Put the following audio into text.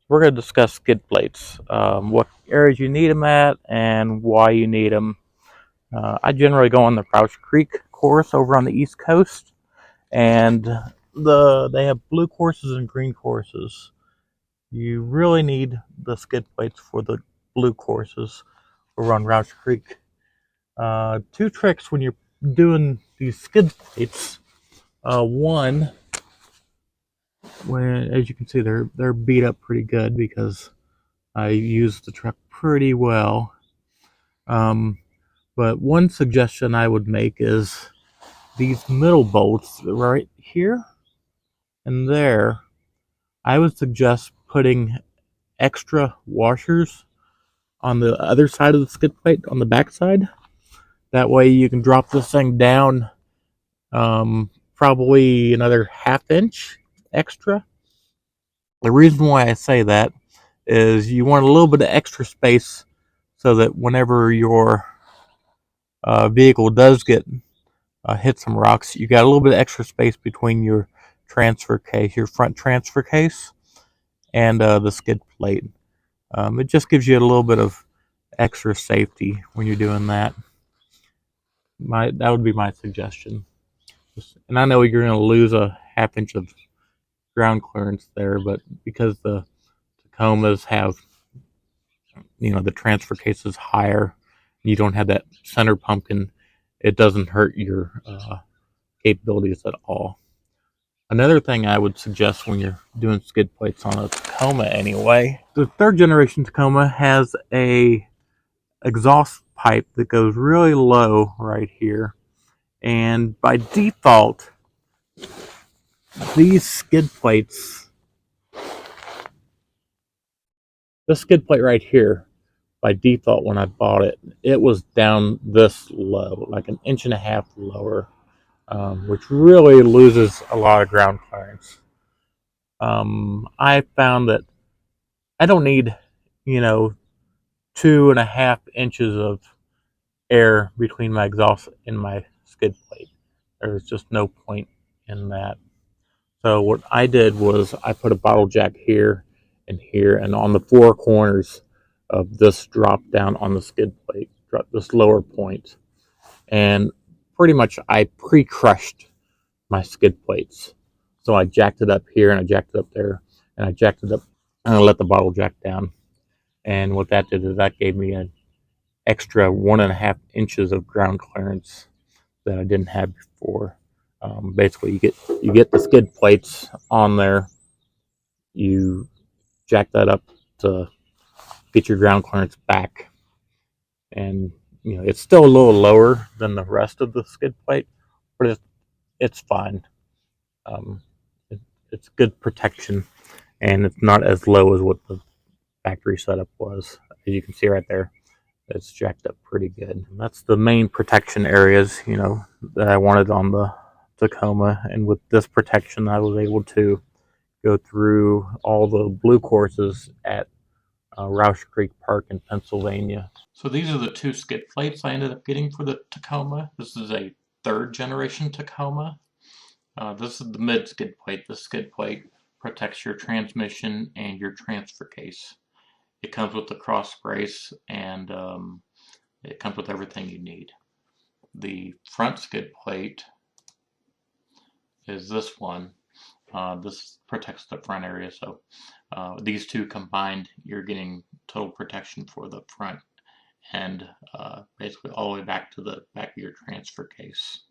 we're going to discuss skid plates, what areas you need them at, and why you need them. I generally go on the Crouch Creek course over on the East Coast, and they have blue courses and green courses. You really need the skid plates for the blue courses over on Crouch Creek. Two tricks when you're doing these skid plates. One, when as you can see, they're beat up pretty good because I use the truck pretty well. Um, but one suggestion I would make is these middle bolts right here and there. I would suggest putting extra washers on the other side of the skid plate on the back side. That way you can drop this thing down probably another half inch extra. The reason why I say that is you want a little bit of extra space so that whenever your vehicle does get hit some rocks, you got a little bit of extra space between your transfer case, your front transfer case, and the skid plate. It just gives you a little bit of extra safety when you're doing that. That would be my suggestion. And I know you're going to lose a half inch of ground clearance there, but because the Tacomas have, the transfer case is higher, you don't have that center pumpkin, it doesn't hurt your capabilities at all. Another thing I would suggest when you're doing skid plates on a Tacoma anyway, the third generation Tacoma has a exhaust pipe that goes really low right here. And by default, these skid plates, this skid plate right here, by default when I bought it, it was down this low, like an inch and a half lower, which really loses a lot of ground clearance. I found that I don't need, you know, 2.5 inches of air between my exhaust and my skid plate. There's just no point in that. So what I did was I put a bottle jack here, and on the four corners of this drop down on the skid plate, this lower point, and pretty much I pre-crushed my skid plates. So I jacked it up here, and I jacked it up there, and I jacked it up, and I let the bottle jack down. And what that did is that gave me an extra 1.5 inches of ground clearance that I didn't have before. Basically, you get the skid plates on there, you jack that up to get your ground clearance back, and it's still a little lower than the rest of the skid plate, but it's fine. Um, it, it's good protection, and it's not as low as what the factory setup was. As you can see right there, it's jacked up pretty good. And that's the main protection areas, that I wanted on the Tacoma. And with this protection, I was able to go through all the blue courses at Roush Creek Park in Pennsylvania. So these are the two skid plates I ended up getting for the Tacoma. This is a third generation Tacoma. This is the mid skid plate. The skid plate protects your transmission and your transfer case. It comes with the cross brace, and it comes with everything you need. The front skid plate is this one. This protects the front area, so these two combined, you're getting total protection for the front and basically all the way back to the back of your transfer case.